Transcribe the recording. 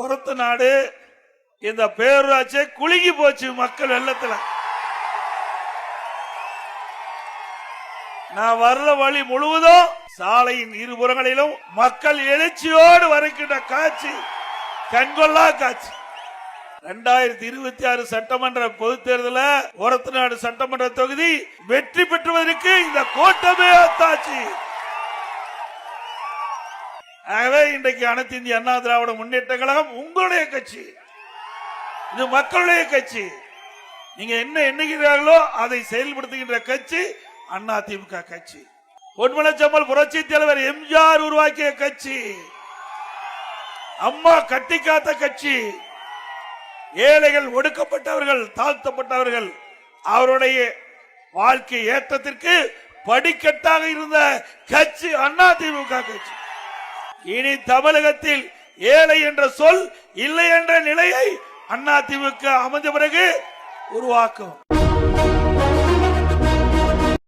ஒரத்த நாடு இந்த பேரூராட்சி குலுங்கி போச்சு மக்கள் வெள்ளத்துல. நான் வர்ற வழி முழுவதும் சாலையின் இருபுறங்களிலும் மக்கள் எழுச்சியோடு வருகின்ற காட்சி கண்கொள்ளா காட்சி. 2026 சட்டமன்ற பொதுத் தேர்தலில் ஒரத்தநாடு சட்டமன்ற தொகுதி வெற்றி பெற்றுவதற்கு இந்த கூட்டமே ஆத்தாச்சு. ஆகவே இன்றைக்கு அனைத்து இந்திய அண்ணா திராவிட முன்னேற்ற கழகம் உங்களுடைய கட்சி, இது மக்களுடைய கட்சி. நீங்க என்ன எண்ணுகிறார்களோ அதை செயல்படுத்துகின்ற கட்சி அதிமுக கட்சி. பொன்மனச்செம்மல் புரட்சி தலைவர் எம்ஜிஆர் உருவாக்கிய கட்சி, அம்மா கட்டி காத்த கட்சி. ஏழைகள், ஒடுக்கப்பட்டவர்கள், தாழ்த்தப்பட்டவர்கள் அவருடைய வாழ்க்கை ஏற்றத்திற்கு படிக்கட்டாக இருந்த கட்சி அதிமுக கட்சி. இனி தமிழகத்தில் ஏழை என்ற சொல் இல்லை என்ற நிலையை அதிமுக அமைந்த பிறகு உருவாக்கும்.